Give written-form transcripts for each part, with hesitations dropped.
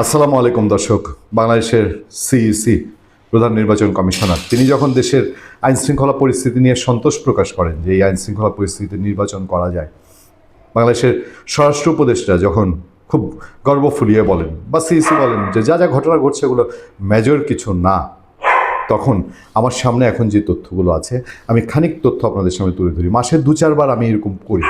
আসসালামু আলাইকুম দর্শক। বাংলাদেশের সিইসি প্রধান নির্বাচন কমিশনার তিনি যখন দেশের আইন শৃঙ্খলা পরিস্থিতি নিয়ে সন্তোষ প্রকাশ করেন যে এই আইন শৃঙ্খলা পরিস্থিতিতে নির্বাচন করা যায়, বাংলাদেশের স্বরাষ্ট্র উপদেষ্টা যখন খুব গর্ব ফুলিয়ে বলেন বা সিইসি বলেন যে যা যা ঘটনা ঘটছে এগুলো মেজর কিছু না, তখন আমার সামনে এখন যে তথ্যগুলো আছে আমি খানিক তথ্য আপনাদের সামনে তুলে ধরি। মাসে 2-4 বার আমি এরকম করি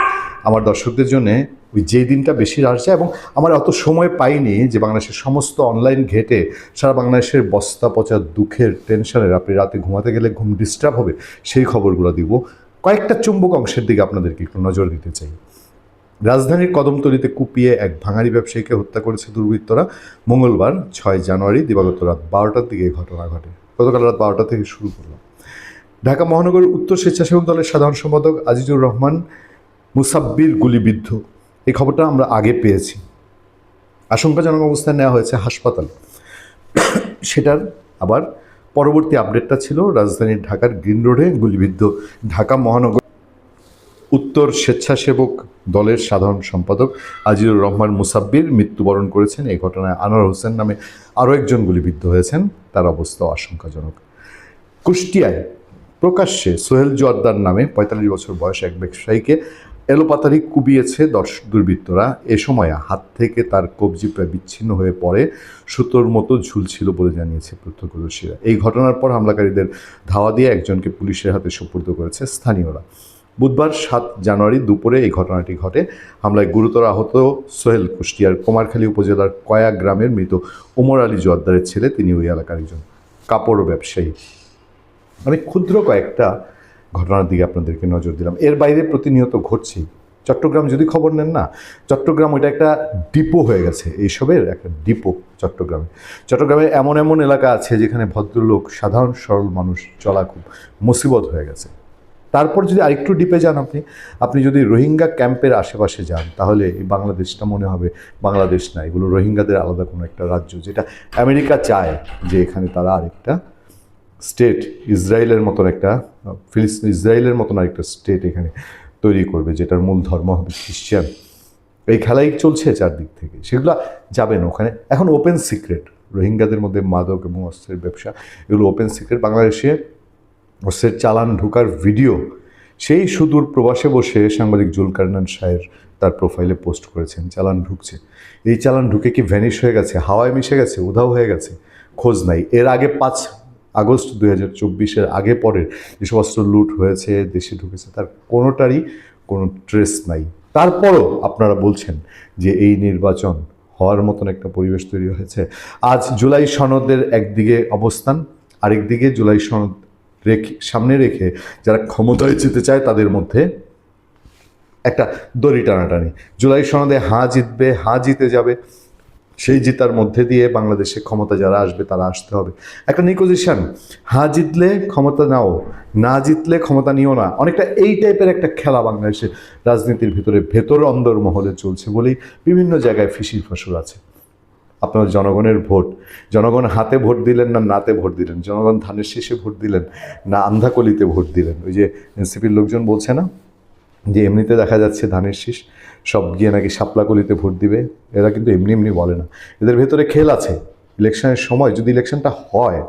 আমার দর্শকদের জন্যে, ওই যেই দিনটা বেশি আসছে এবং আমার অত সময় পাইনি যে বাংলাদেশের সমস্ত অনলাইন ঘেটে সারা বাংলাদেশের বস্তা পচা দুঃখের টেনশনের আপনি রাতে ঘুমাতে গেলে ঘুম ডিস্টার্ব হবে সেই খবরগুলো দিব। কয়েকটা চুম্বক অংশের দিকে আপনাদেরকে একটু নজর দিতে চাই। রাজধানীর কদমতলীতে কুপিয়ে এক ভাঙাড়ি ব্যবসায়ীকে হত্যা করেছে দুর্বৃত্তরা। মঙ্গলবার 6 জানুয়ারি দিবাগত রাত 12টার দিকে এই ঘটনা ঘটে। গতকাল রাত 12টা থেকে শুরু করলাম। ঢাকা মহানগর উত্তর স্বেচ্ছাসেবক দলের সাধারণ সম্পাদক আজিজুর রহমান মুসাব্বির গুলিবিদ্ধ, এই খবরটা আমরা আগে পেয়েছি। আশঙ্কাজনক অবস্থায় নেওয়া হয়েছে হাসপাতালে। সেটার আবার পরবর্তী আপডেটটা ছিল রাজধানীর ঢাকার গ্রিন রোডে গুলিবিদ্ধ ঢাকা মহানগর উত্তর স্বেচ্ছাসেবক দলের সাধারণ সম্পাদক আজিজুর রহমান মুসাব্বির মৃত্যুবরণ করেছেন। এই ঘটনায় আনোয়ার হোসেন নামে আরও একজন গুলিবিদ্ধ হয়েছেন, তার অবস্থাও আশঙ্কাজনক। কুষ্টিয়ায় প্রকাশ্যে সোহেল জোয়ারদার নামে 45 বছর বয়সে এক ব্যবসায়ীকে এলোপাতাড়ি কুপিয়েছে দুর্বৃত্তরা। এ সময় হাত থেকে তার কবজি প্রায় বিচ্ছিন্ন হয়ে পড়ে, সুতোর মতো ঝুলছিল বলে জানিয়েছে প্রত্যক্ষদর্শীরা। এই ঘটনার পর হামলাকারীদের ধাওয়া দিয়ে একজনকে পুলিশের হাতে সোপর্দ করেছে স্থানীয়রা। বুধবার 7 জানুয়ারি দুপুরে এই ঘটনাটি ঘটে। হামলায় গুরুতর আহত সোহেল কুষ্টিয়ার কুমারখালী উপজেলার কয়া গ্রামের মৃত ওমর আলী জোয়ারদারের ছেলে। তিনি ওই এলাকার একজন কাপড় ব্যবসায়ী। আমি ক্ষুদ্র কয়েকটা ঘটনার দিকে আপনাদেরকে নজর দিলাম, এর বাইরে প্রতিনিয়ত ঘটছেই। চট্টগ্রাম যদি খবর নেন না, চট্টগ্রাম ওইটা একটা ডিপো হয়ে গেছে, এইসবের একটা ডিপো চট্টগ্রামে এমন এমন এলাকা আছে যেখানে ভদ্রলোক সাধারণ সরল মানুষ চলা খুব মুসিবত হয়ে গেছে। তারপর যদি আরেকটু ডিপে যান আপনি যদি রোহিঙ্গা ক্যাম্পের আশেপাশে যান, তাহলে এই বাংলাদেশটা মনে হবে বাংলাদেশ না, এগুলো রোহিঙ্গাদের আলাদা কোনো একটা রাজ্য, যেটা আমেরিকা চায় যে এখানে তারা আরেকটা স্টেট ইসরায়েলের মতন ইসরায়েলের মতন আরেকটা স্টেট এখানে তৈরি করবে, যেটার মূল ধর্ম হবে খ্রিস্টান। এই খেলাই চলছে চারদিক থেকে, সেগুলো যাবেন ওখানে। এখন ওপেন সিক্রেট রোহিঙ্গাদের মধ্যে মাদক এবং অস্ত্রের ব্যবসা, এগুলো ওপেন সিক্রেট। বাংলাদেশে অস্ত্রের চালান ঢোকার ভিডিও সেই সুদূর প্রবাসে বসে সাংবাদিক জুলকারনান শাহের তার প্রোফাইলে পোস্ট করেছেন। চালান ঢুকছে, এই চালান ঢুকে কি ভ্যানিশ হয়ে গেছে, হাওয়ায় মিশে গেছে, উধাও হয়ে গেছে, খোঁজ নাই। এর আগে 5 আগস্ট 2024-এর আগে পরের যেসব অস্ত্র লুট হয়েছে, দেশে ঢুকেছে, তার কোনোটারই কোনো ট্রেস নাই। তারপরও আপনারা বলছেন যে এই নির্বাচন হওয়ার মতন একটা পরিবেশ তৈরি হয়েছে। আজ জুলাই সনদের একদিকে অবস্থান, আরেকদিকে জুলাই সনদ সামনে রেখে যারা ক্ষমতায় যেতে চায় তাদের মধ্যে একটা দড়ি টানাটানি। জুলাই সনদে হাঁ জিতবে, হাঁ জিতে যাবে, সেই জিতার মধ্যে দিয়ে বাংলাদেশে ক্ষমতা যারা আসবে তারা আসতে হবে। একটা নিকোজিশন, হাঁ জিতলে ক্ষমতা নাও, না জিতলে ক্ষমতা নিও না, অনেকটা এই টাইপের একটা খেলা বাংলাদেশের রাজনীতির ভেতর অন্দর মহলে চলছে বলেই বিভিন্ন জায়গায় ফিসির ফসল আছে। আপনার জনগণের ভোট, জনগণ হাতে ভোট দিলেন না নাতে ভোট দিলেন, জনগণ ধানের শীষে ভোট দিলেন না আন্ধাকলিতে ভোট দিলেন। ওই যে এনসিপির লোকজন বলছে না যে এমনিতে দেখা যাচ্ছে ধানের শীষ, সব গিয়ে নাকি শাপলাকলিতে ভোট দিবে। এরা কিন্তু এমনি এমনি বলে না, এদের ভেতরে খেল আছে। ইলেকশনের সময় যদি ইলেকশনটা হয়,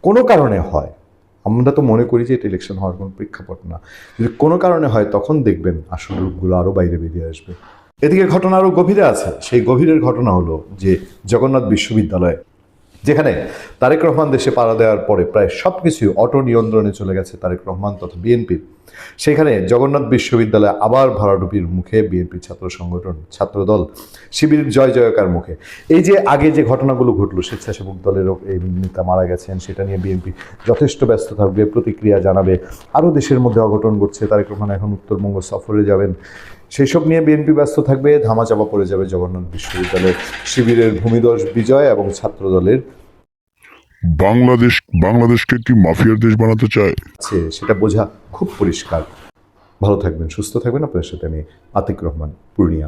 কোনো কারণে হয়, আমরা তো মনে করি যে এটা ইলেকশন হওয়ার কোনো প্রেক্ষাপট না, যদি কোনো কারণে হয় তখন দেখবেন আসল রূপগুলো আরও বাইরে বেরিয়ে আসবে। এদিকে ঘটনা আরও গভীরে আছে। সেই গভীরের ঘটনা হলো যে জগন্নাথ বিশ্ববিদ্যালয়, যেখানে তারেক রহমান দেশে পাড়া দেওয়ার পরে প্রায় সব কিছুই অটো নিয়ন্ত্রণে চলে গেছে তারেক রহমান তথা বিএনপির, সেখানে জগন্নাথ বিশ্ববিদ্যালয় আবার ভরাডুবির মুখে। বিএনপির ছাত্র সংগঠন, ছাত্রদল, শিবিরের জয় জয়কার মুখে। এই যে আগে যে ঘটনাগুলো ঘটলো, স্বেচ্ছাসেবক দলেরও এই নেতা মারা গেছেন, সেটা নিয়ে বিএনপি যথেষ্ট ব্যস্ত থাকবে, প্রতিক্রিয়া জানাবে। আরও দেশের মধ্যে অঘটন ঘটছে, তারেক রহমান এখন উত্তরবঙ্গ সফরে যাবেন, সেই সব নিয়ে বিএনপি ব্যস্ত থাকবে। ধামাচাপা পড়ে যাবে জগন্নাথ বিশ্ববিদ্যালয়ের, শিবিরের ভূমিধস বিজয় এবং ছাত্রদলের। বাংলাদেশকে কি মাফিয়ার দেশ বানাতে চায়, সেটা বোঝা খুব পরিষ্কার। ভালো থাকবেন, সুস্থ থাকবেন। আপনার সাথে আমি আতিক রহমান, পূর্ণিয়া।